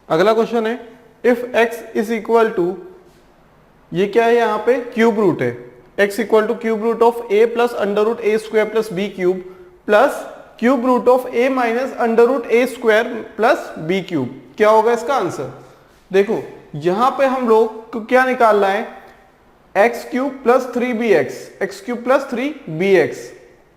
अगला क्वेश्चन है if x is equal to, ये क्या है यहाँ पे क्यूब रूट है, x equal to cube root of a plus under root A square plus B cube plus cube root of a minus under root A square plus B cube, क्या होगा इसका answer. देखो यहां पे हम लोग को क्या निकालना है, x cube plus 3bx, x cube plus 3bx।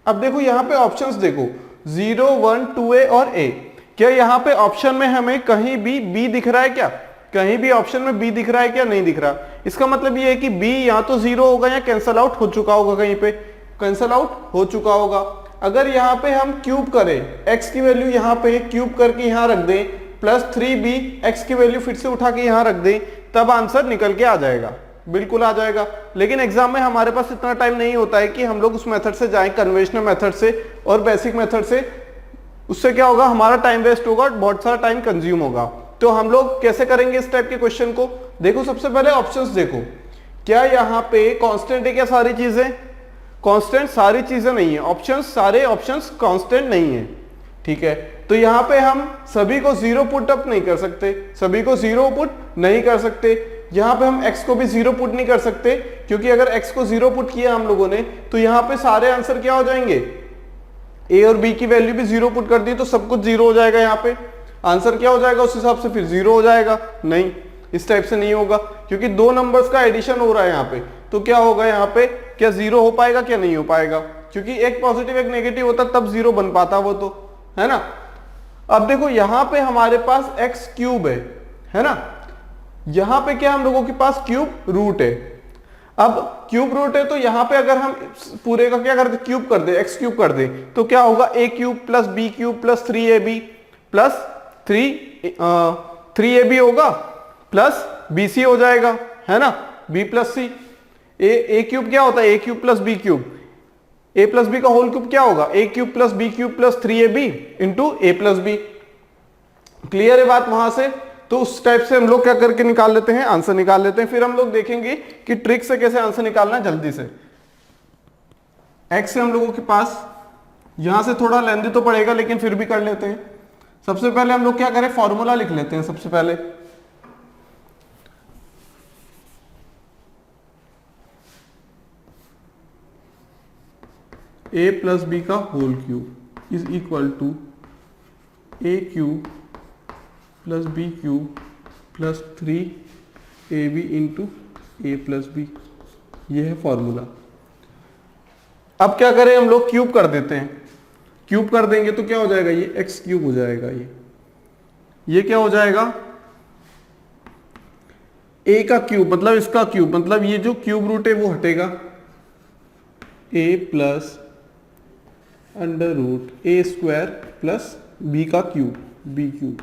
अब देखो यहां पे ऑप्शंस देखो 0 1 2a और a, क्या यहां पे ऑप्शन में हमें कहीं भी b दिख रहा है क्या, कहीं भी ऑप्शन में b दिख रहा है क्या, नहीं दिख रहा। इसका मतलब ये है कि b या तो 0 होगा या कैंसल आउट हो चुका होगा, कहीं पे कैंसल आउट हो चुका होगा। अगर यहाँ पे हम क्यूब करें, x की वैल्यू यहाँ पे क्यूब करके यहाँ रख दें प्लस 3b, x की वैल्यू फिर से उठा के यहाँ रख दें, तब आंसर निकल के आ जाएगा, बिल्कुल आ जाएगा। लेकिन एग्जाम में हमारे पास इतना टाइम नहीं होता है कि हम लोग उस मेथड से जाएं, कन्वेंशनल मेथड से और बेसिक मेथड से, उससे क्या होगा हमारा टाइम वेस्ट होगा और बहुत सारा टाइम कंज्यूम होगा। तो हम लोग कैसे करेंगे इस टाइप के क्वेश्चन को, देखो सबसे पहले ऑप्शंस देखो, क्या यहाँ पे कांस्टेंट है क्या सारी चीजें, कांस्टेंट सारी चीजें नहीं है, ऑप्शंस सारे ऑप्शंस कांस्टेंट नहीं है, ठीक है। तो यहाँ पे हम सभी को 0 पुट अप नहीं कर सकते, सभी को 0 पुट नहीं कर सकते। यहाँ पे हम x को भी 0 पुट नहीं कर सकते, क्योंकि अगर x को 0 पुट किया हम लोगों ने तो यहाँ पे सारे आंसर क्या हो जाएंगे, a और b की वैल्यू भी 0 पुट कर दी तो सब कुछ 0 हो जाएगा, यहाँ पे आंसर क्या हो जाएगा उस हिसाब से फिर 0 हो जाएगा। नहीं, इस टाइप से नहीं होगा, क्योंकि दो नंबर्स का एडिशन हो रहा है यहाँ पे, तो क्या होगा यहाँ पे, क्या 0 हो पाएगा, क्या नहीं हो पाएगा, क्योंकि एक पॉजिटिव एक नेगेटिव होता तब 0 बन पाता वो तो, है ना। अब देखो यहाँ पे हमारे पास x क्यूब है ना, यहाँ पे क्या हम लोगों के पास क्यूब रूट है। अब क्यूब रूट है तो यहाँ पे अगर हम पूरे का क्या कर दे, क्यूब कर दे, x क्यूब कर दे, तो क्या होगा a cube plus b cube plus 3ab plus 3ab होगा प्लस bc हो जाएगा, है ना, b plus c। a cube क्या होता है, a cube plus b cube, a plus B का होल क्यूब क्या होगा, a cube plus B cube plus 3ab into a plus B. Clear है बात वहां से। तो उस टाइप से हम लोग क्या करके निकाल लेते हैं, आंसर निकाल लेते हैं। फिर हम लोग देखेंगे कि ट्रिक से कैसे आंसर निकालना है जल्दी से। x से हम लोगों के पास यहां से थोड़ा लेंदी तो पड़ेगा, लेकिन फिर भी कर लेते हैं। सबसे पहले हम लोग क्या करें, फॉर्मूला लिख लेते हैं सबसे पहले। a प्लस बी का whole cube is equal to a cube plus B cube plus 3ab into A plus B, ये है फॉर्मूला। अब क्या करें हम लोग, क्यूब कर देते हैं, क्यूब कर देंगे तो क्या हो जाएगा, ये एक्स क्यूब हो जाएगा, ये क्या हो जाएगा, a का क्यूब मतलब इसका क्यूब, मतलब ये जो क्यूब रूट है वो हटेगा, a plus under root A square plus B का क्यूब, बी क्यूब,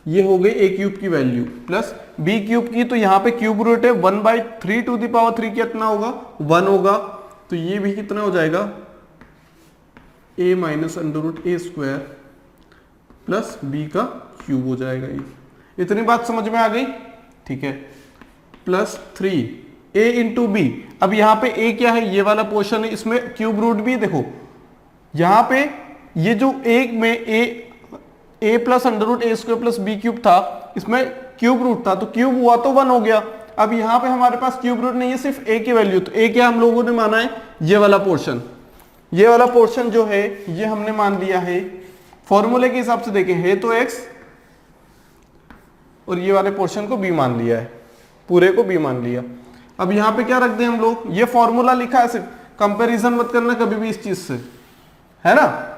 ये हो गई ए क्यूब की वैल्यू प्लस बी क्यूब की। तो यहाँ पे क्यूब रूट है 1/3 टू द पावर 3 कितना होगा, 1 होगा। तो ये भी कितना हो जाएगा, a minus under root A square plus B का क्यूब हो जाएगा। ये इतनी बात समझ में आ गई, ठीक है। Plus 3a into B. अब यहाँ पे a क्या है, ये वाला पोर्शन है, इसमें क्यूब रूट भी देखो, यहाँ पे ये जो एक में a plus under root A square plus B cube था, इसमें क्यूब रूट था तो क्यूब हुआ तो 1 हो गया। अब यहाँ पे हमारे पास क्यूब रूट नहीं है, सिर्फ a की वैल्यू, तो a क्या हम लोगों ने माना है, ये वाला पोर्शन, ये वाला पोर्शन जो है ये हमने मान लिया है, फॉर्मूले के हिसाब से देखें है तो x, और ये वाले पोर्शन को b मान लिया है, पूरे को b मान लिया। अब यहाँ पे क्या रख दें हम लोग, ये फॉर्मूला लिखा है, सिर्फ कंपैरिजन मत करना कभी भी इस चीज से, है ना।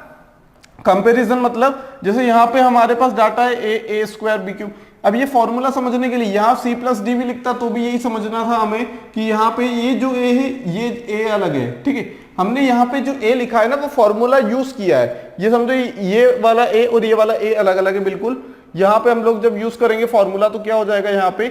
कंपैरिजन मतलब जैसे यहाँ पे हमारे पास डाटा है ए स्क्वायर बी क्यूब। अब ये फॉर्मूला समझने के लिए यहाँ c प्लस डी भी लिखता तो भी यही समझना था हमें कि यहाँ पे ये जो a है ये a अलग है, ठीक है। हमने यहाँ पे जो a लिखा है ना वो फॉर्मूला यूज किया है, ये समझो ये वाला a और ये वाला a अलग अलग है बिल्कुल। यहाँ पे हम लोग जब यूज करेंगे फॉर्मूला तो क्या हो जाएगा, यहाँ पे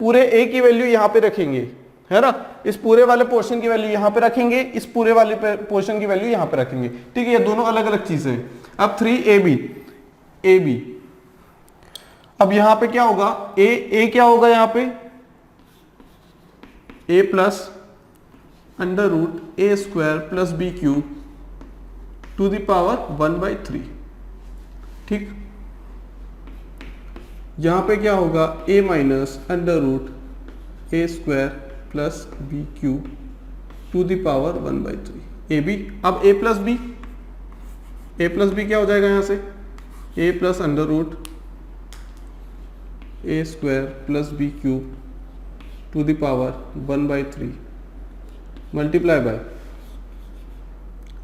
पूरे a की वैल्यू यहाँ पे रखेंगे, है ना, इस पूरे वाले पोर्शन की वैल्यू यहाँ पे रखेंगे, इस पूरे वाले पोर्शन की वैल्यू यहाँ पे रखेंगे, ठीक है। ये दोनों अलग अलग चीजें हैं। अब 3ab, अब यहाँ पे क्या होगा, a क्या होगा यहाँ पे, a plus under root A square plus B cube to the power 1/3, ठीक। यहाँ पे क्या होगा a minus under root A square plus B cube to the power 1/3 A B. अब a प्लस बी क्या हो जाएगा यहाँ से a plus under root A square plus B cube to the power 1/3 multiply by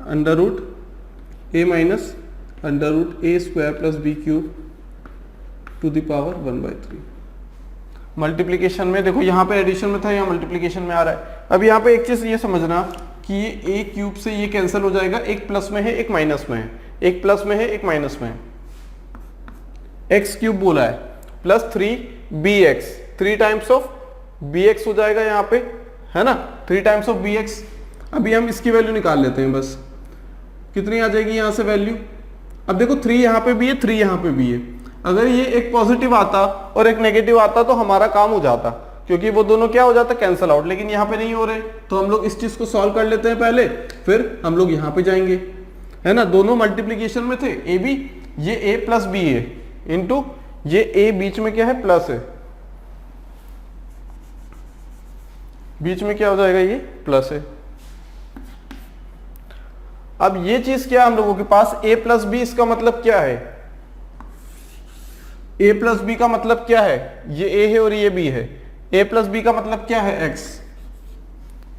under root A minus under root A square plus B cube to the power 1/3। Multiplication में देखो यहाँ पे addition में था, यहाँ मल्टीप्लिकेशन में आ रहा है। अब यहाँ पे एक चीज ये समझना कि ये ए क्यूब से ये कैंसिल हो जाएगा, एक प्लस में है एक माइनस में है, एक प्लस में है एक माइनस में है। एक्स क्यूब बोला है plus 3bx, 3 times of bx हो जाएगा यहाँ पे, है ना, 3 टाइम्स ऑफ bx। अभी हम इसकी वैल्यू निकाल लेते हैं, बस कितनी आ जाएगी यहाँ से वैल्यू। अब देखो 3 यहाँ पे भी है 3 यहाँ पे भी है, अगर ये एक पॉजिटिव आता और एक नेगेटिव आता तो हमारा काम हो जाता, क्योंकि वो दोनों क्या हो जाता कैंसिल आउट, लेकिन यहाँ पे नहीं हो रहे। तो हम लोग इस चीज को सॉल्व कर लेते हैं पहले, फिर हम लोग यहाँ पे जाएंगे, है ना। दोनों मल्टीप्लीकेशन में थे ए बी, ये a प्लस बी है इंटू ये a बीच में क्या है प्लस है, बीच में क्या हो जाएगा ये प्लस है। अब ये चीज क्या हम लोगों के पास a प्लस बी, इसका मतलब क्या है, a प्लस बी का मतलब क्या है, ये a है और ये b है, a प्लस बी का मतलब क्या है x।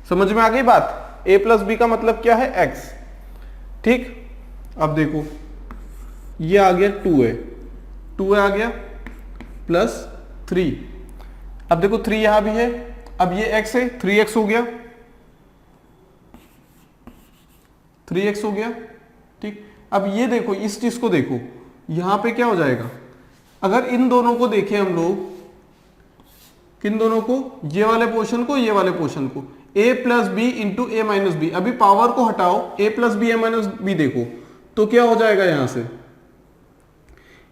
समझ में आ गई बात, a प्लस बी का मतलब क्या है x, ठीक। अब देखो ये आ गया 2a आ गया प्लस 3। अब देखो 3 यहां भी है, अब ये x है 3x हो गया, 3x हो गया, ठीक। अब ये देखो इस चीज को देखो, यहां पे क्या हो जाएगा, अगर इन दोनों को देखें हम लोग, किन दोनों को, ये वाले पोर्शन को, ये वाले पोर्शन को, a plus B into A minus B. अभी पावर को हटाओ, a plus B A minus B देखो तो क्या हो जाएगा, यहां से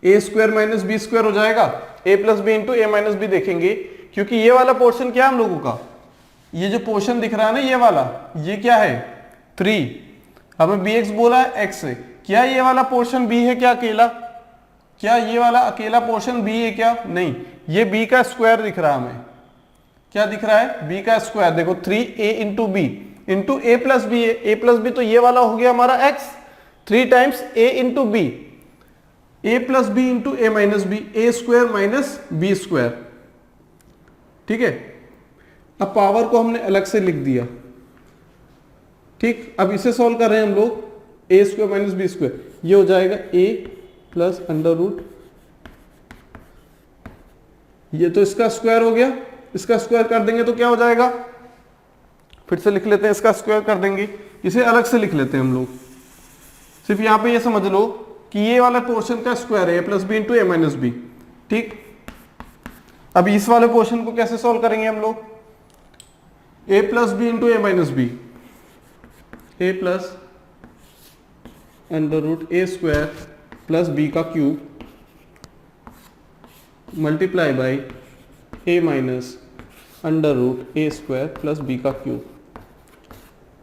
A square minus B square हो जाएगा, a plus B into A minus B देखेंगे, क्योंकि ये वाला पोर्शन क्या है हम लोगों का, ये जो पोर्शन दिख रहा है ना ये वाला, ये क्या है 3, हमें bx बोला है x है, क्या ये वाला पोर्शन b है क्या अकेला, क्या ये वाला अकेला पोर्शन b है क्या, नहीं, ये b का स्क्वायर दिख रहा है हमें, क्या दिख रहा है b का स्क्वायर। देखो 3a into B into A plus B है, a प्लस बी तो ये वाला हो गया हमारा x, 3 times a into B, A plus B into A minus B, A square minus B square, ठीक है। अब पावर को हमने अलग से लिख दिया, ठीक। अब इसे सॉल्व कर रहे हैं हम लोग, ए स्क्वायर माइनस बी स्क्वायर, ये हो जाएगा a प्लस अंडर रूट, ये तो इसका स्क्वायर हो गया, इसका स्क्वायर कर देंगे तो क्या हो जाएगा, फिर से लिख लेते हैं, इसका स्क्वायर कर देंगे, इसे अलग से लिख लेते हैं हम लोग। सिर्फ यहां पे ये समझ लो कि ये वाला पोर्शन का स्क्वायर है a plus B into A minus B, ठीक। अब इस वाले पोर्शन को कैसे सॉल्व करेंगे हम लोग, a plus B into A minus B, A plus under root A square plus B का cube multiply by A minus under root A square plus B का cube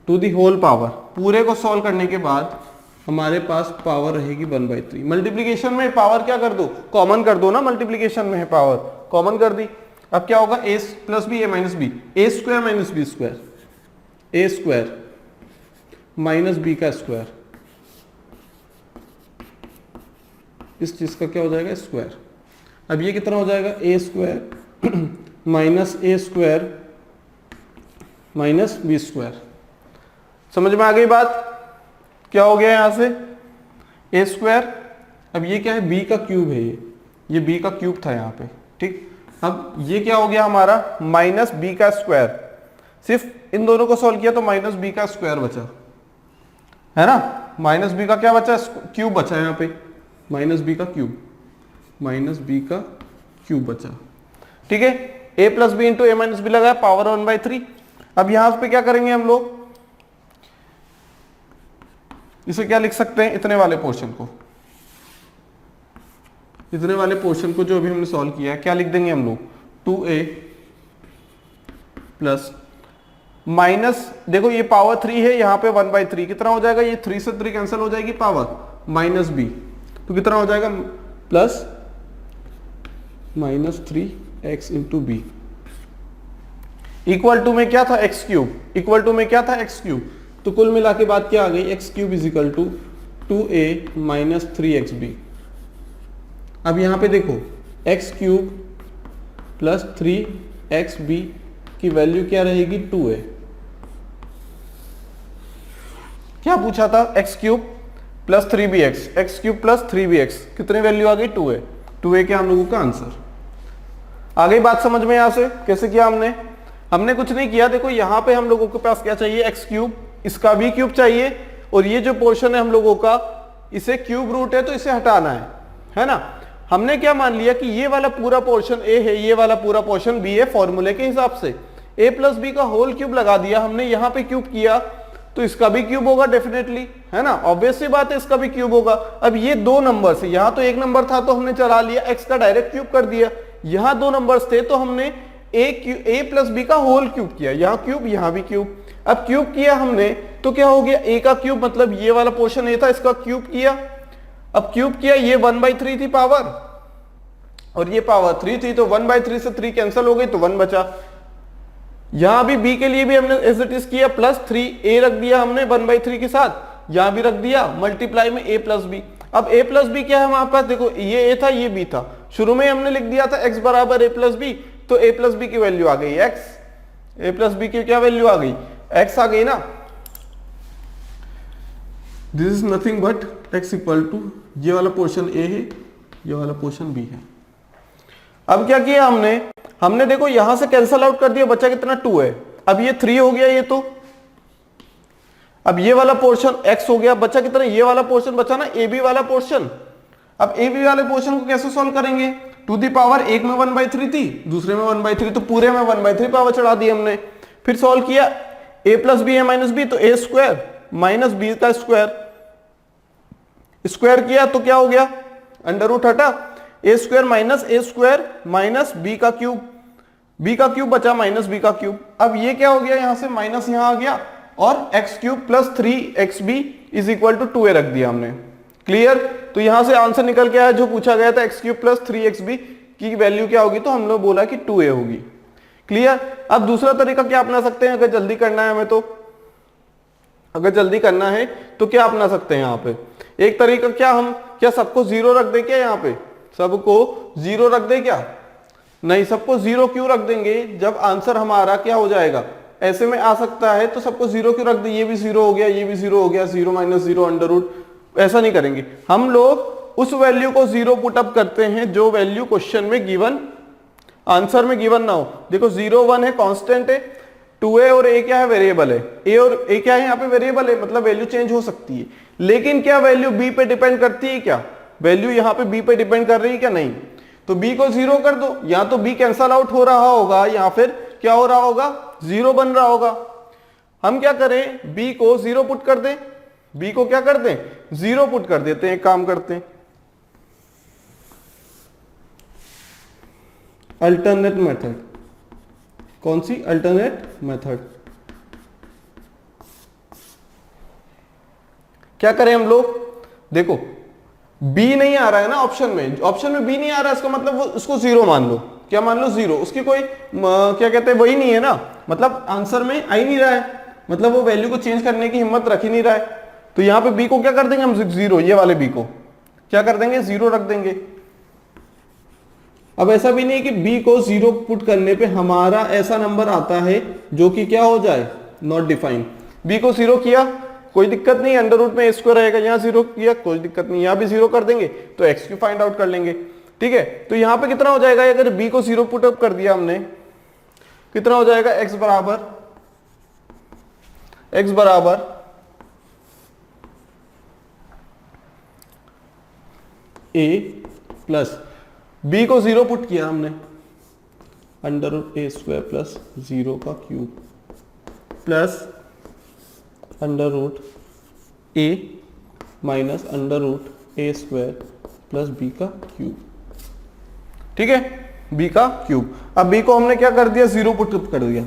to the whole power. पूरे को solve करने के बाद हमारे पास power रहेगी 1/3। Multiplication में पावर क्या कर दो, कॉमन कर दो ना, मल्टीप्लीकेशन में है पावर कॉमन कर दी। अब क्या होगा a plus B A minus B, A square minus B square, A square minus B का स्क्वायर, इस चीज का क्या हो जाएगा स्क्वायर। अब ये कितना हो जाएगा ए स्क्वायर माइनस ए स्क्वायर माइनस बी स्क्वायर। समझ में आ गई बात, क्या हो गया यहां से ए स्क्वायर, अब ये क्या है b का क्यूब है, ये b का क्यूब था यहाँ पे, ठीक। अब ये क्या हो गया हमारा माइनस b का स्क्वायर, सिर्फ इन दोनों को सॉल्व किया तो माइनस b का स्क्वायर बचा, है ना, माइनस b का क्या बचा, क्यूब बचा यहाँ पे, माइनस b का क्यूब, माइनस b का क्यूब बचा, ठीक है। a plus B into A minus B लगाया, पावर 1/3। अब यहां पे क्या करेंगे हम लोग, इसे क्या लिख सकते हैं, इतने वाले पोर्शन को, इतने वाले पोर्शन को जो अभी हमने सॉल्व किया है, क्या लिख देंगे हम लोग 2a प्लस माइनस, देखो ये पावर 3 है, यहाँ पे 1/3 कितना हो जाएगा, ये 3 से 3 कैंसिल हो जाएगी, पावर माइनस b, तो कितना हो जाएगा plus -3x into B equal to में क्या था एक्स क्यूब, इक्वल टू में क्या था एक्स क्यूब। तो कुल मिला के बात क्या आ गई, X cube is equal to 2a minus 3xb। अब यहां पे देखो एक्स क्यूब प्लस 3xb की वैल्यू क्या रहेगी 2a। क्या पूछा था, x cube plus 3bx, x cube plus 3bx कितनी वैल्यू आ गई 2a। 2a क्या हम लोगों का आंसर। आ गई बात समझ में। यहां से कैसे किया हमने कुछ नहीं किया। देखो यहां पे हम लोगों के पास क्या चाहिए, एक्स क्यूब, इसका भी क्यूब चाहिए, और ये जो पोर्शन है हम लोगों का इसे क्यूब रूट है तो इसे हटाना है ना। हमने क्या मान लिया कि ये वाला पूरा पोर्शन ए है, ये वाला पूरा पोर्शन बी है। फॉर्मूले के हिसाब से ए प्लस बी का होल क्यूब लगा दिया हमने, यहां पे क्यूब किया तो इसका भी क्यूब होगा डेफिनेटली, है ना। ऑब्वियस सी बात है इसका भी क्यूब होगा। अब ये दो नंबर से, यहां तो एक नंबर था तो हमने चला लिया, एक्स का डायरेक्ट क्यूब कर दिया। यहां दो नंबर्स थे तो हमने ए प्लस बी का होल क्यूब किया, यहां क्यूब यहां भी क्यूब। अब क्यूब किया हमने तो क्या हो गया, ए का क्यूब मतलब ये वाला पोर्शन ए था, इसका क्यूब किया। अब क्यूब किया, ये 1/3 थी पावर और ये पावर 3 थी, तो 1/3 से 3 कैंसिल हो गई तो 1 बचा। यहां भी बी के लिए भी हमने एज इट इज किया, प्लस 3a रख दिया हमने 1/3 के साथ, यहां भी रख दिया मल्टीप्लाई में a प्लस बी। अब a प्लस बी क्या है हमारे पास, देखो ये a था ये b था, शुरू में हमने लिख दिया था x बराबर a प्लस बी, तो a प्लस बी की वैल्यू आ गई x, a प्लस बी की क्या वैल्यू आ गई x आ गई ना। This is nothing but x equal to, ये वाला पोर्शन a है, ये वाला पोर्शन b है। अब क्या किया हमने देखो यहां से कैंसल आउट कर दिया, बचा कितना 2 है। अब ये 3 हो गया ये, तो अब ये वाला पोर्शन x हो गया, बचा कितना, ये वाला पोर्शन बचा ना ab वाला पोर्शन। अब ab वाले पोर्शन को कैसे सॉल्व करेंगे, टू दी पावर, एक में 1/3 थी, दूसरे में 1/3, तो पूरे में 1/3 पावर चढ़ा दी हमने। फिर सॉल्व किया, a प्लस बी है माइनस बी, तो a स्क्वायर माइनस बी का स्क्वायर, स्क्वायर किया तो क्या हो गया, अंडर रूट हटा, a स्क्वायर माइनस बी का क्यूब, b का क्यूब बचा माइनस b का क्यूब। अब ये क्या हो गया, यहां से माइनस यहां आ गया, और X cube plus 3xb is equal to 2a रख दिया हमने। क्लियर। तो यहां से आंसर निकल के आया जो पूछा गया था, एक्स क्यूब प्लस 3xb की वैल्यू क्या होगी, तो हम लोग बोला कि 2a होगी। क्लियर। अब दूसरा तरीका क्या अपना सकते हैं, अगर जल्दी करना है हमें, तो अगर जल्दी करना है तो क्या अपना सकते हैं यहाँ पे, एक तरीका क्या सबको 0 रख दे, क्या यहाँ पे सबको 0 रख दे, क्या नहीं, सबको 0 क्यों रख देंगे, जब आंसर हमारा क्या हो जाएगा ऐसे में आ सकता है, तो सबको 0 क्यों रख दे, ये भी 0 हो गया, ये भी 0 हो गया, 0 माइनस 0 अंडर रूट। ऐसा नहीं करेंगे हम लोग, उस वैल्यू को 0 पुटअप करते हैं जो वैल्यू क्वेश्चन में गिवन, आंसर में गिवन ना हो। देखो 0 1 है, कांस्टेंट है, 2a और a क्या है, वेरिएबल है, a और a क्या है यहाँ पे, वेरिएबल है, मतलब वैल्यू चेंज हो सकती है। लेकिन क्या वैल्यू b पे डिपेंड करती है, क्या वैल्यू यहाँ पे b पे डिपेंड कर रही है क्या, नहीं। तो b को 0 कर दो, या तो b कैंसल आउट हो रहा होगा, या फिर क्या हो रहा होगा, 0 बन रहा होगा। हम क्या करें, b को 0 पुट कर दें, b को क्या कर दें 0 पुट कर देते हैं। एक काम करते हैं, अल्टरनेट मेथड, कौन सी अल्टरनेट मेथड, क्या करें हम लोग, देखो b नहीं आ रहा है ना ऑप्शन में, ऑप्शन में b नहीं आ रहा है, इसका मतलब वो उसको 0 मान लो, क्या मान लो 0, उसकी कोई क्या कहते हैं वही नहीं है ना, मतलब आंसर में आ ही नहीं रहा है, मतलब वो वैल्यू को चेंज करने की हिम्मत रख ही नहीं रहा है। तो यहां पे b को क्या कर देंगे हम 0, ये वाले b को क्या कर देंगे 0 रख देंगे। अब ऐसा भी नहीं है कि b को 0 पुट करने पे हमारा ऐसा नंबर आता है जो कि क्या हो जाए, नॉट डिफाइंड। b को 0 किया कोई दिक्कत नहीं, अंडर रूट में स्क्वायर रहेगा, यहाँ 0 किया कोई दिक्कत नहीं, यहाँ भी 0 कर देंगे तो x क्यूब फाइंड आउट कर लेंगे। ठीक है, तो यहाँ पे कितना हो जाएगा, अगर b को 0 पुट अप कर दिया हमने, कितना हो जाएगा, x बराबर a प्लस b को 0 पुट किया हमने, under root a square plus 0 का cube plus under root a minus under root a square plus b का क्यूब। ठीक है, b का क्यूब। अब b को हमने क्या कर दिया 0 पुटअप कर दिया,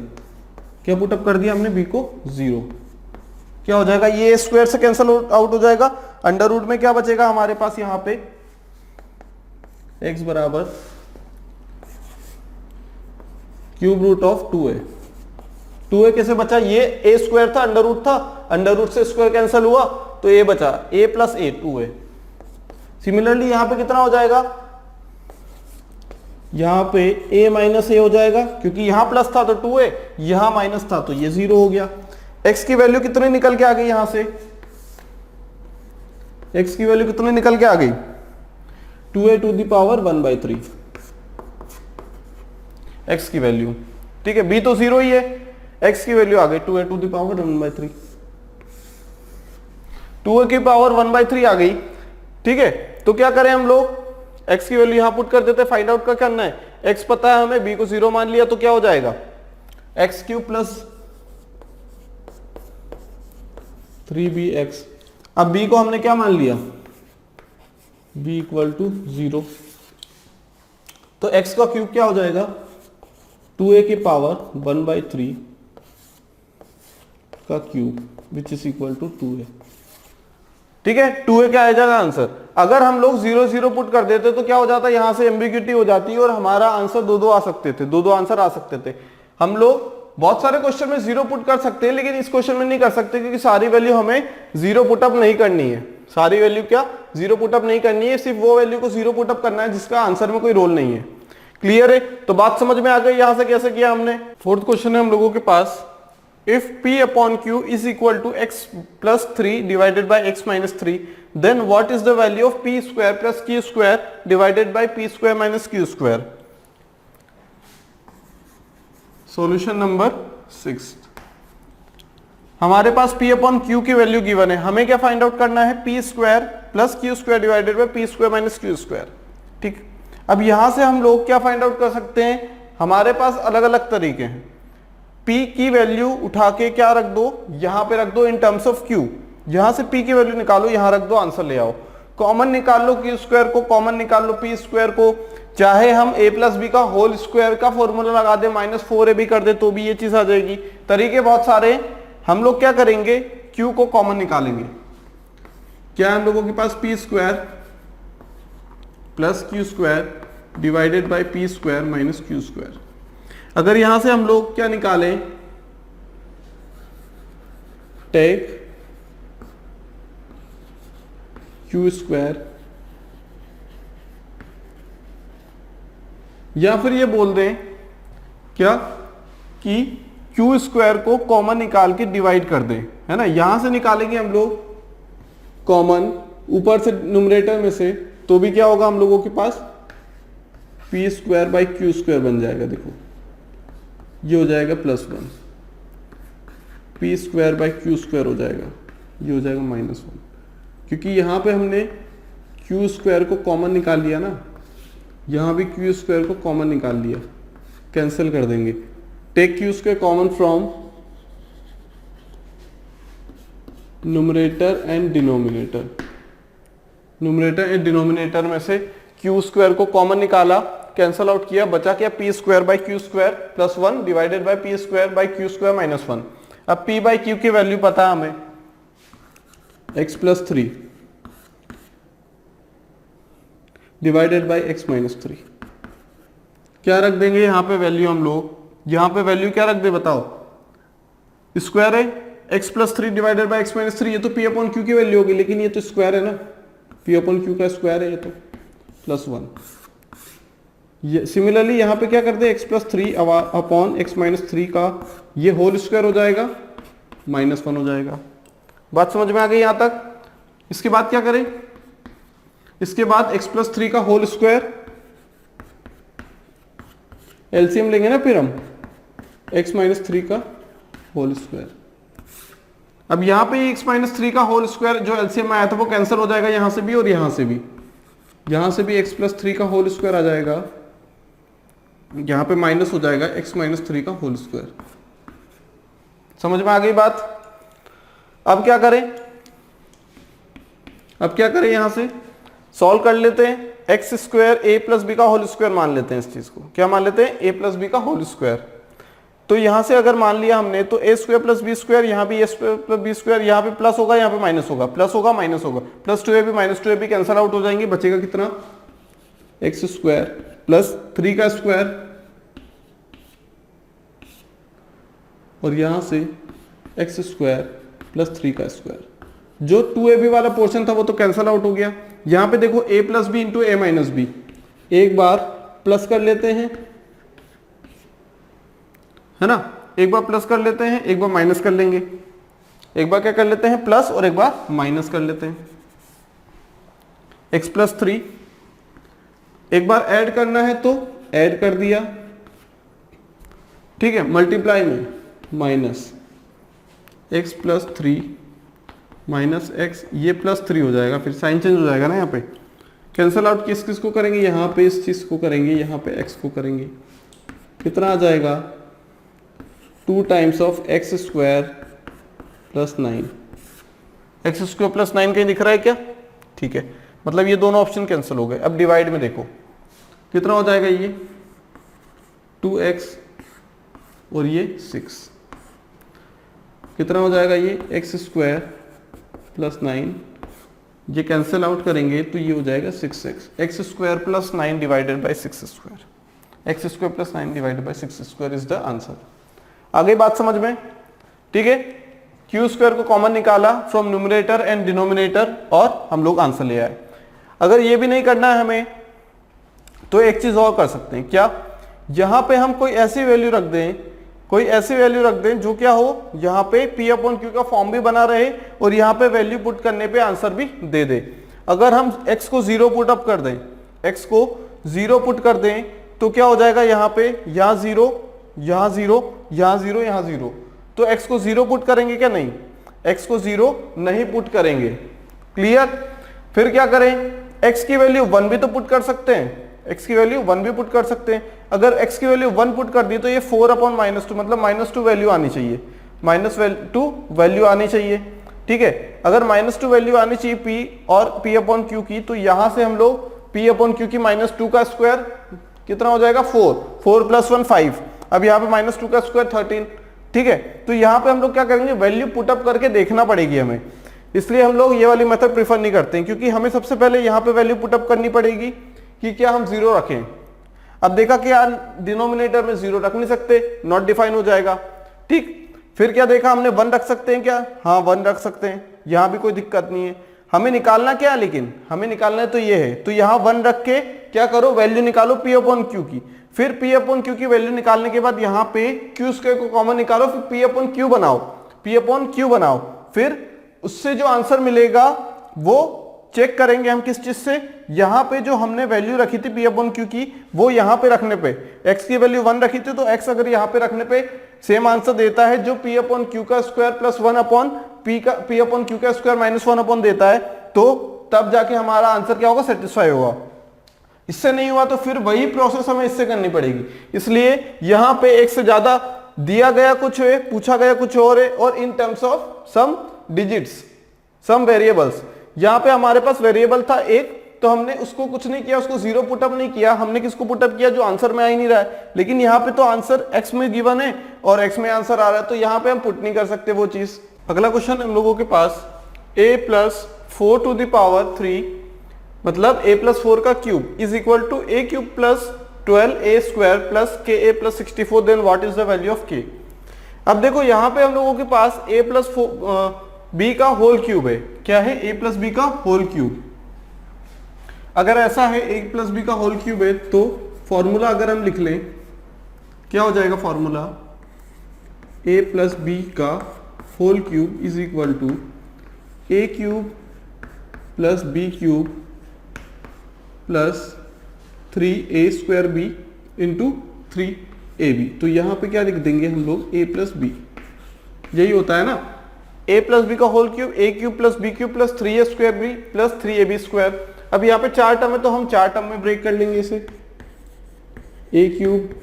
क्या पुटअप कर दिया हमने b को 0, क्या हो जाएगा, ये स्क्वायर से कैंसिल आउट हो जाएगा, अंडर रूट में क्या बचेगा हमारे पास यहाँ पे x बराबर cube root of 2a। 2a कैसे बचा, ये a स्क्वायर था, अंडर रूट था, अंडर रूट से स्क्वायर कैंसिल हुआ तो a बचा, a plus a 2a। Similarly यहां पे कितना हो जाएगा, यहां पे a माइनस a हो जाएगा, क्योंकि यहां प्लस था तो 2a, यहां माइनस था तो ये 0 हो गया। x की वैल्यू कितनी निकल के आ गई, यहां से x की वैल्यू कितनी निकल के आ गई, 2a to the power 1/3 x की वैल्यू। ठीक है, b तो 0 ही है, x की वैल्यू आ गई 2a to the power 1/3, 2a की पावर 1/3 आ गई। ठीक है, तो क्या करें हम लोग, x की वैल्यू यहां पुट कर देते, फाइंड आउट का करना है, x पता है हमें, b को 0 मान लिया तो क्या हो जाएगा, एक्स क्यूब प्लस 3bx। अब b को हमने क्या मान लिया, b इक्वल टू 0, तो x का क्यूब क्या हो जाएगा, 2a की पावर 1/3 का cube which is equal to 2a। ठीक है, 2a क्या आ जाएगा आंसर। अगर हम लोग 0 0 पुट कर देते तो क्या हो जाता, यहां से एम्बिग्यूटी हो जाती और हमारा आंसर दो आ सकते थे, दो आंसर आ सकते थे। हम लोग बहुत सारे क्वेश्चन में 0 पुट कर सकते हैं, लेकिन इस क्वेश्चन में नहीं कर सकते, क्योंकि सारी वैल्यू हमें 0 पुटअप नहीं करनी है, सारी वैल्यू क्या 0 पुटअप नहीं करनी है, सिर्फ वो वैल्यू को 0 पुटअप करना है जिसका आंसर में कोई रोल नहीं है। क्लियर है, तो बात समझ में आ गई यहां से कैसे किया हमने। फोर्थ क्वेश्चन है हम लोगों के पास, if p upon q is equal to x plus 3 divided by x minus 3, then what is the value of p square plus q square divided by p square minus q square? Solution number 6। हमारे पास p upon q की value given है, हमें क्या find out करना है, p square plus q square divided by p square minus q square. ठीक, अब यहां से हम लोग क्या फाइंड आउट कर सकते हैं, हमारे पास अलग अलग तरीके हैं। p की वैल्यू उठा के क्या रख दो, यहां पे रख दो इन टर्म्स ऑफ q, यहां से p की वैल्यू निकालो, यहां रख दो, आंसर ले आओ। कॉमन निकाल लो q स्क्वायर को, कॉमन निकाल लो p स्क्वायर को, चाहे हम a प्लस बी का होल स्क्वायर का फॉर्मूला लगा दे -4ab कर दे तो भी ये चीज आ जाएगी। तरीके बहुत सारे हैं, हम लोग क्या करेंगे, q को कॉमन निकालेंगे। क्या हम लोगों के पास p square plus q square divided by p square minus q square. अगर यहां से हम लोग क्या निकालें, टेक q स्क्वायर, या फिर ये बोल दें क्या कि q स्क्वायर को कॉमन निकाल के डिवाइड कर दें, है ना। यहां से निकालेंगे हम लोग कॉमन, ऊपर से न्यूमरेटर में से, तो भी क्या होगा हम लोगों के पास p square by q square बन जाएगा। देखो ये हो जाएगा +1, p square by q square हो जाएगा, ये हो जाएगा -1, क्योंकि यहाँ पे हमने q स्क्वायर को कॉमन निकाल लिया ना, यहाँ भी q स्क्वायर को कॉमन निकाल लिया, कैंसिल कर देंगे। Take q square common from numerator and denominator, numerator and denominator में से q स्क्वायर को कॉमन निकाला, कैंसल आउट किया, बचा क्या p square by q square plus 1 divided by p square by q square minus 1। अब p बाई q की value पता है हमें, x plus 3 divided by x minus 3। क्या रख देंगे यहां पे वैल्यू हम लोग, यहां पे वैल्यू क्या रख दे बताओ, स्क्वायर है, x plus 3 divided by x minus 3, ये तो p अपॉन q की वैल्यू होगी, लेकिन ये तो स्क्वायर है ना, p अपॉन q का स्क्वायर है ये तो, +1। ये सिमिलरली यहाँ पे क्या करते हैं, x plus 3 upon x minus 3 का ये होल स्क्वायर हो जाएगा, -1 हो जाएगा। बात समझ में आ गई यहाँ तक। इसके बाद क्या करें, इसके बाद x प्लस 3 का होल स्क्वायर, एलसीएम लेंगे ना फिर हम, x माइनस 3 का होल स्क्वायर। अब यहाँ पे x माइनस 3 का होल स्क्वायर जो एलसीएम में आया था वो कैंसिल हो जाएगा, यहाँ से भी और यहाँ से भी, यहाँ से भी x प्लस 3 का होल स्क्वायर आ जाएगा, यहाँ पे माइनस हो जाएगा x माइनस 3 का होल स्क्वायर। समझ में आ गई बात। अब क्या करें, अब क्या करें, यहां से सॉल्व कर लेते हैं, एक्स स्क्वायर ए प्लस बी का होल स्क्वायर मान लेते हैं, इस चीज को क्या मान लेते हैं, ए प्लस बी का होल स्क्वायर। तो यहां से अगर मान लिया हमने तो ए स्क्वायर प्लस बी स्क्वायर, यहाँ भी ए स्क्वायर प्लस बी स्क्वायर, यहाँ पे प्लस होगा, यहाँ पे माइनस होगा, प्लस होगा माइनस होगा, +2ab minus 2ab cancel out हो जाएंगे, बचेगा कितना, एक्स स्क्वायर प्लस 3 का स्क्वायर और यहाँ से एक्स स्क्वायर प्लस 3 का स्क्वायर। जो 2ab वाला पोर्शन था वो तो कैंसल आउट हो गया। यहाँ पे देखो a plus B into A minus B, एक बार प्लस कर लेते हैं, है ना, एक बार प्लस कर लेते हैं, एक बार माइनस कर लेंगे, एक बार क्या कर लेते हैं प्लस और एक बार माइनस कर लेते हैं। x प्लस 3, एक बार ऐड करना है तो ऐड कर दिया, ठीक है, मल्टीप्लाई में minus x plus 3 minus x, ये प्लस 3 हो जाएगा, फिर साइन चेंज हो जाएगा ना, यहाँ पे कैंसल आउट किस किस को करेंगे, यहाँ पे इस चीज को करेंगे, यहाँ पे x को करेंगे, कितना आ जाएगा 2 times of x square plus 9। X square plus 9 कहीं दिख रहा है क्या? ठीक है, मतलब ये दोनों ऑप्शन कैंसिल हो गए। अब डिवाइड में देखो कितना हो जाएगा, ये 2x और ये 6, कितना हो जाएगा ये एक्स स्क्वायर प्लस 9, ये कैंसिल आउट करेंगे तो ये हो जाएगा 6x। X square plus 9 divided by 6 square, x square plus 9 divided by 6 square is the answer. आगे बात समझ में, ठीक है। क्यू स्क्वायर को कॉमन निकाला फ्रॉम न्यूमरेटर एंड डिनोमिनेटर और हम लोग आंसर ले आए। अगर ये भी नहीं करना है हमें तो एक चीज और कर सकते हैं, क्या, यहां पे हम कोई ऐसी वैल्यू रख दें, कोई ऐसी वैल्यू रख दें जो क्या हो, यहाँ पे P अपॉन Q का फॉर्म भी बना रहे और यहाँ पे वैल्यू पुट करने पे आंसर भी दे दे। अगर हम x को 0 पुट अप कर दें, x को 0 पुट कर दें तो क्या हो जाएगा, यहाँ पे यहाँ 0, यहाँ 0, यहाँ 0, यहाँ 0, तो x को 0 पुट करेंगे क्या? नहीं, x को 0 नहीं पुट करेंगे। क्लियर? फिर क्या करें, x की वैल्यू 1 भी तो पुट कर सकते हैं, x की वैल्यू 1 भी पुट कर सकते हैं। अगर x की वैल्यू 1 पुट कर दी तो ये 4 अपॉन माइनस 2, मतलब -2 वैल्यू आनी चाहिए, -2 वैल्यू आनी चाहिए, ठीक है। अगर -2 वैल्यू आनी चाहिए p और p अपॉन q की, तो यहां से हम लोग p अपॉन q की -2 का स्क्वायर कितना हो जाएगा 4, 4 प्लस 1 5, अब यहाँ पे -2 का स्क्वायर 13, ठीक है। तो यहाँ पे हम लोग क्या करेंगे, वैल्यू पुटअप करके देखना पड़ेगी हमें, इसलिए हम लोग ये वाली मेथड प्रीफर नहीं करते हैं, क्योंकि हमें सबसे पहले यहाँ पे वैल्यू पुटअप करनी पड़ेगी कि क्या हम 0 रखें। अब देखा कि यार डिनोमिनेटर में 0 रख नहीं सकते, नॉट डिफाइन हो जाएगा, ठीक। फिर क्या देखा हमने, 1 रख सकते हैं क्या? हाँ 1 रख सकते हैं, यहाँ भी कोई दिक्कत नहीं है। हमें निकालना क्या है, लेकिन हमें निकालना है तो ये है, तो यहाँ 1 रख के क्या करो, वैल्यू निकालो P अपॉन Q की। फिर P अपॉन Q की वैल्यू निकालने के बाद यहाँ पे Q स्क्वायर को कॉमन निकालो, फिर P अपॉन Q बनाओ, P अपॉन Q बनाओ, फिर उससे जो आंसर मिलेगा वो चेक करेंगे हम किस चीज से, यहाँ पे जो हमने वैल्यू रखी थी P अपॉन Q की, वो यहाँ पे रखने पे, x की वैल्यू 1 रखी थी तो x अगर यहाँ पे रखने पे सेम आंसर देता है जो P अपॉन Q का square plus 1 upon P upon Q का स्क्वायर माइनस 1 अपॉन देता है, तो तब जाके हमारा आंसर क्या होगा, सेटिस्फाई होगा। इससे नहीं हुआ तो फिर वही प्रोसेस हमें इससे करनी पड़ेगी। इसलिए यहाँ पे एक से ज्यादा दिया गया कुछ है, पूछा गया कुछ और है, और in terms of some digits, some variables. यहाँ पे हमारे पास वेरिएबल था एक, तो हमने उसको कुछ नहीं किया, उसको 0 पुटअप नहीं किया, हमने किसको पुटअप किया, जो आंसर में आ ही नहीं रहा है। लेकिन यहाँ पे तो आंसर x में गिवन है और x में आंसर आ रहा है, तो यहाँ पे हम पुट नहीं कर सकते वो चीज। अगला क्वेश्चन हम लोगों के पास a plus 4 to the power 3, मतलब a प्लस 4 का cube is equal to a cube plus 12a square plus ka plus 64, then what is the value of k। अब देखो यहाँ पे हम लोगों के पास a प्लस b का होल क्यूब है, क्या है, a प्लस b का होल क्यूब। अगर ऐसा है a प्लस b का होल क्यूब है तो फॉर्मूला अगर हम लिख लें, क्या हो जाएगा फॉर्मूला, a प्लस b का whole cube is equal to a cube plus b cube plus 3a square b into 3ab। तो यहाँ पे क्या लिख देंगे हम लोग, a प्लस b, यही होता है ना, a प्लस बी का whole cube, a cube plus b cube plus 3a square b plus 3ab square. अब यहाँ पे 4 टर्म है तो हम 4 टर्म में ब्रेक कर लेंगे इसे, a cube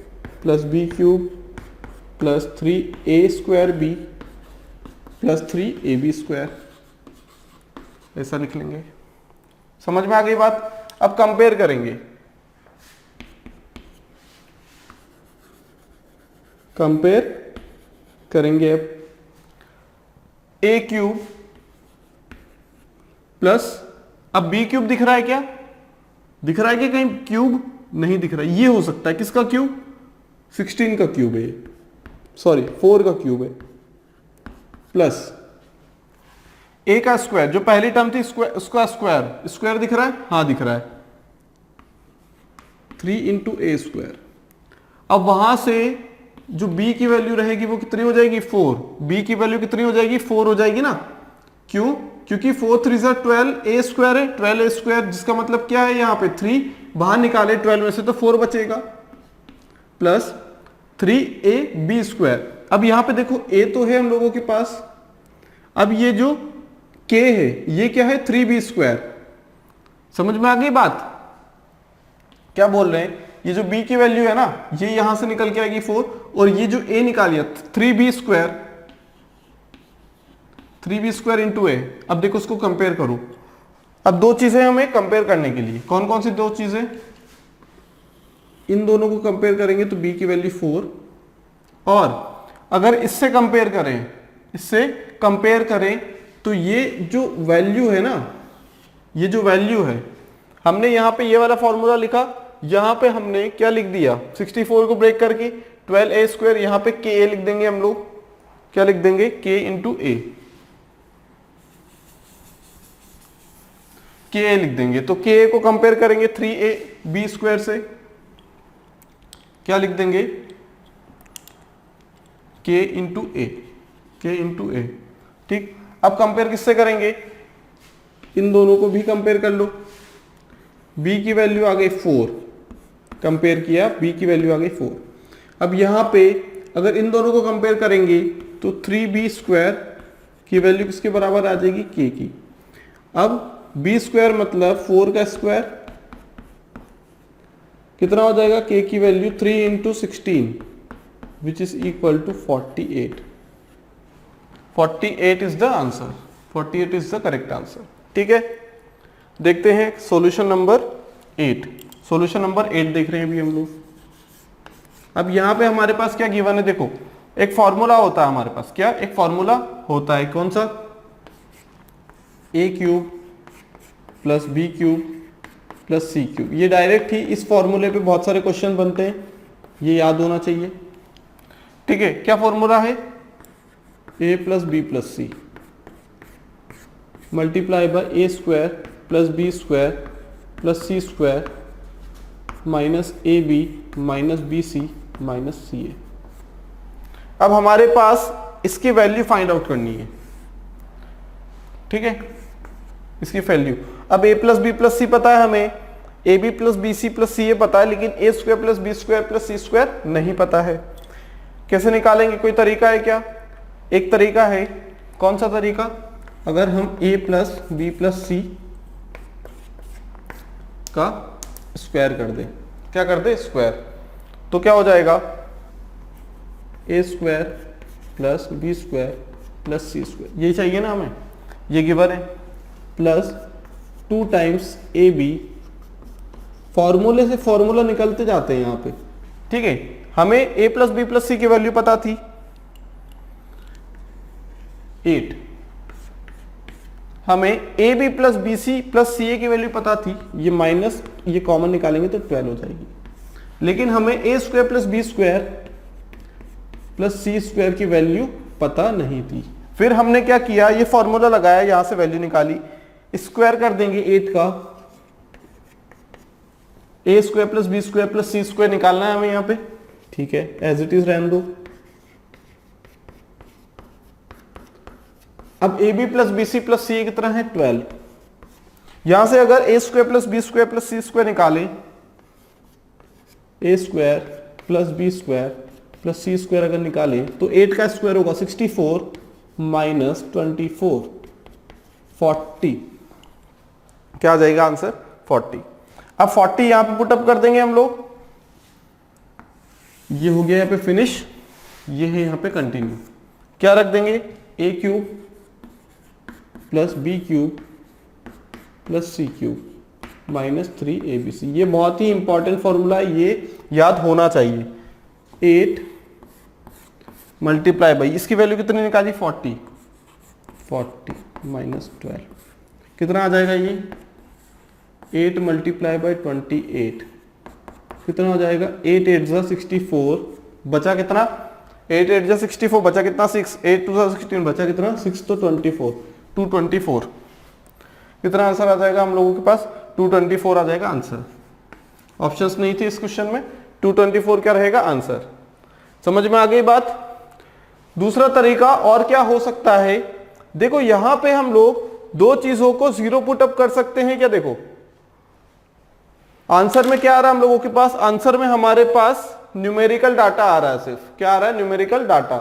plus b cube plus 3a square b plus 3ab square, ऐसा लिख लेंगे। समझ में आ गई बात? अब कंपेयर करेंगे, कंपेयर करेंगे अब a क्यूब प्लस, अब b क्यूब दिख रहा है क्या, दिख रहा है कि कहीं क्यूब नहीं दिख रहा है, ये हो सकता है किसका क्यूब, 16 का क्यूब है, सॉरी 4 का क्यूब है, प्लस a का स्क्वायर, जो पहली टर्म थी उसका स्क्वायर, स्क्वायर दिख रहा है, हाँ दिख रहा है, 3 इंटू ए स्क्वायर। अब वहां से जो b की वैल्यू रहेगी वो कितनी हो जाएगी, 4। b की वैल्यू कितनी हो जाएगी, 4 हो जाएगी ना। क्यों? क्योंकि 4 3 12 ए स्क्वायर है, 12 ए स्क्वायर, जिसका मतलब क्या है, यहाँ पे 3 बाहर निकाले 12 में से तो 4 बचेगा, प्लस 3a b स्क्वायर। अब यहां पे देखो a तो है हम लोगों के पास, अब ये जो k है ये क्या है, 3b स्क्वायर। समझ में आ गई बात? क्या बोल रहे हैं, ये जो b की वैल्यू है ना, ये यहां से निकल के आएगी 4, और ये जो a निकालिए 3b square, 3b square into a। अब देखो उसको कंपेयर करो। अब दो चीजें हमें कंपेयर करने के लिए, कौन कौन सी दो चीजें, इन दोनों को कंपेयर करेंगे तो b की वैल्यू 4, और अगर इससे कंपेयर करें, इससे कंपेयर करें तो ये जो वैल्यू है ना, ये जो वैल्यू है, हमने यहां पे ये वाला फॉर्मूला लिखा, यहां पे हमने क्या लिख दिया, 64 को ब्रेक करके 12a स्क्वायर, यहां पे ka लिख देंगे हम लोग, क्या लिख देंगे, k इंटू ए, ka लिख देंगे। तो ka को कंपेयर करेंगे 3ab स्क्वायर से, क्या लिख देंगे, k इंटू ए, k इंटू ए। ठीक, अब कंपेयर किससे करेंगे, इन दोनों को भी कंपेयर कर लो। b की वैल्यू आ गई 4, कंपेयर किया, b की वैल्यू आ गई 4। अब यहां पे अगर इन दोनों को कंपेयर करेंगे तो 3b स्क्वायर की वैल्यू किसके बराबर आ जाएगी, k की। अब b स्क्वायर मतलब 4 का स्क्वायर, कितना हो जाएगा, k की value 3 into 16 which is equal to 48। 48 is the answer, 48 is the correct answer. ठीक है, देखते हैं सॉल्यूशन नंबर 8। सॉल्यूशन नंबर 8 देख रहे हैं अभी हम लोग। अब यहां पे हमारे पास क्या गिवन है, देखो एक फॉर्मूला होता है हमारे पास, क्या एक फॉर्मूला होता है, कौन सा, a cube plus B cube plus C cube. ये डायरेक्ट ही इस फॉर्मूले पे बहुत सारे क्वेश्चन बनते हैं, ये याद होना चाहिए। ठीक है, क्या फॉर्मूला है, a plus B plus C multiply by A square plus B square plus C square minus A B minus B C minus C A. अब हमारे पास इसकी वैल्यू फाइंड आउट करनी है। ठीक है, इसकी वैल्यू, अब a plus B plus C पता है हमें, A B plus B C plus C A पता है, लेकिन A square plus B square plus C square नहीं पता है। कैसे निकालेंगे, कोई तरीका है क्या? एक तरीका है, कौन सा तरीका, अगर हम a प्लस बी प्लस सी का स्क्वायर कर दें, क्या कर दे, स्क्वायर, तो क्या हो जाएगा, a square plus B square plus C square, यही चाहिए ना हमें, ये गिवन है, प्लस 2 टाइम्स ए बी। फॉर्मूले से फॉर्मूला निकलते जाते हैं यहाँ पे। ठीक है, हमें a plus B plus C की वैल्यू पता थी 8, हमें A B plus B C plus C A की वैल्यू पता थी, ये माइनस ये कॉमन निकालेंगे तो 12 हो जाएगी, लेकिन हमें A square plus B square plus C square की वैल्यू पता नहीं थी। फिर हमने क्या किया, ये फॉर्मूला लगाया, यहां से वैल्यू निकाली, स्क्वायर कर देंगे 8 का, A square plus B square plus C square निकालना है हमें यहाँ पे। ठीक है, एज इट इज रहने दो। अब A B plus B C plus C A कितना है, 12। यहां से अगर A square plus B square plus C square निकालें, A square plus B square plus C square अगर निकालें तो 8 का स्क्वायर होगा 64 माइनस 24 40, क्या आ जाएगा आंसर, 40। अब 40 यहां पे पुटअप कर देंगे हम लोग, ये हो गया यहाँ पे फिनिश, ये है यहाँ पे कंटिन्यू। क्या रख देंगे, A cube plus B cube plus C cube minus 3abc। ये बहुत ही इंपॉर्टेंट फॉर्मूला है, ये याद होना चाहिए। 8 मल्टीप्लाई बाई, इसकी वैल्यू कितनी निकाली, 40 माइनस 12 कितना आ जाएगा, ये 8 मल्टीप्लाई बाई 28 कितना हो जाएगा, 8 8 64, बचा कितना 8 8 जा 64 बचा कितना 6, 8 2 16 बचा कितना 6 तो 24, 224 कितना आंसर आ जाएगा हम लोगों के पास 224 आ जाएगा आंसर। ऑप्शंस नहीं थे इस क्वेश्चन में, 224 क्या रहेगा आंसर। समझ में आ गई बात। दूसरा तरीका और क्या हो सकता है, देखो यहां पे हम लोग दो चीजों को जीरो पुट अप कर सकते हैं क्या। देखो आंसर में क्या आ रहा है हम लोगों के पास, आंसर में हमारे पास न्यूमेरिकल डाटा आ रहा है, सिर्फ क्या आ रहा है न्यूमेरिकल डाटा।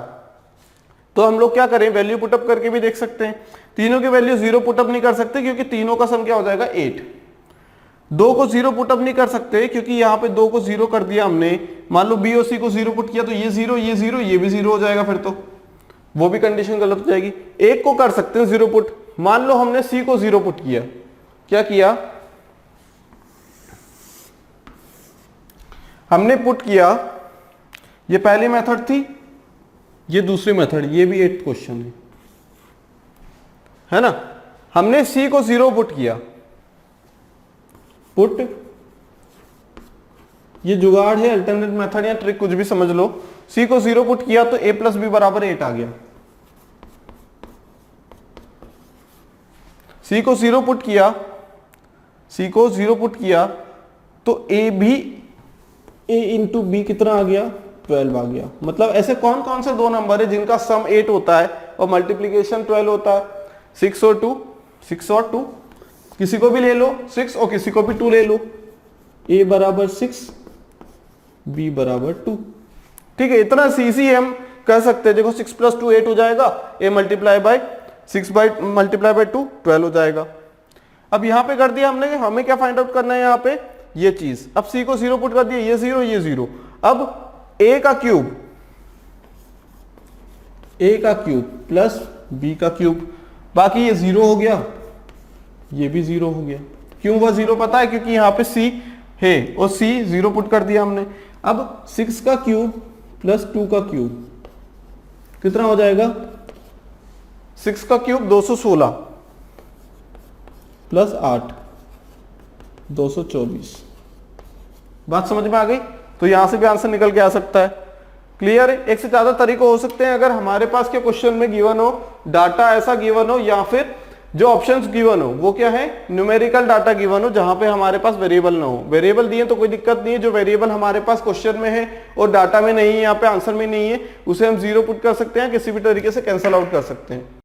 तो हम लोग क्या करें, वैल्यू पुटअप करके भी देख सकते हैं। तीनों की वैल्यू जीरो पुटअप नहीं कर सकते क्योंकि तीनों का सम क्या हो जाएगा 8। दो को जीरो पुटअप नहीं कर सकते क्योंकि यहां पे दो को जीरो कर दिया हमने, मान लो बी और सी को जीरो पुट किया तो ये जीरो ये जीरो ये भी जीरो हो जाएगा, फिर तो वो भी कंडीशन गलत हो जाएगी। एक को कर सकते हैं जीरो पुट, मान लो हमने सी को जीरो पुट किया, क्या किया हमने पुट किया, ये पहली मेथड थी, ये दूसरी मेथड, ये भी 8th क्वेश्चन है ना। हमने सी को जीरो पुट किया, पुट, ये जुगाड़ है, अल्टरनेट मेथड या ट्रिक कुछ भी समझ लो। सी को जीरो पुट किया तो a प्लस बी बराबर 8 आ गया। सी को जीरो पुट किया, सी को जीरो पुट किया तो ए भी a इंटू बी कितना आ गया 12 आ गया। मतलब ऐसे कौन कौन से दो नंबर है जिनका सम 8 होता है और मल्टीप्लीकेशन 12 होता है, 6 और 2, 6 और 2, किसी को भी ले लो 6 और किसी को भी 2 ले लो, a बराबर 6 b बराबर 2। ठीक है, इतना सीसी हम कर सकते हैं। देखो 6 प्लस 2 8 हो जाएगा, a multiply by 6 by multiply by 2 12 हो जाएगा। अब यहां पे कर दिया हमने, हमें क्या फाइंड आउट करना है यहाँ पे ये चीज। अब c को जीरो पुट कर दिया, ये जीरो ये जीरो। अब a का क्यूब प्लस b का क्यूब, बाकी ये जीरो हो गया, ये भी जीरो हो गया। क्यों वह जीरो पता है, क्योंकि यहाँ पे c है और c जीरो पुट कर दिया हमने। अब 6 का क्यूब प्लस 2 का क्यूब कितना हो जाएगा, 6 का क्यूब 216 प्लस 8 224। बात समझ में आ गई। तो यहां से भी आंसर निकल के आ सकता है। क्लियर है। एक से ज्यादा तरीके हो सकते हैं अगर हमारे पास के क्वेश्चन में गिवन हो, डाटा ऐसा गिवन हो या फिर जो ऑप्शंस गिवन हो वो क्या है न्यूमेरिकल डाटा गिवन हो जहां पे हमारे पास वेरिएबल ना हो। वेरिएबल दिए तो कोई दिक्कत नहीं है, जो वेरिएबल हमारे पास क्वेश्चन में है और डाटा में नहीं है, यहाँ पे आंसर में नहीं है, उसे हम जीरो पुट कर सकते हैं, किसी भी तरीके से कैंसिल आउट कर सकते हैं।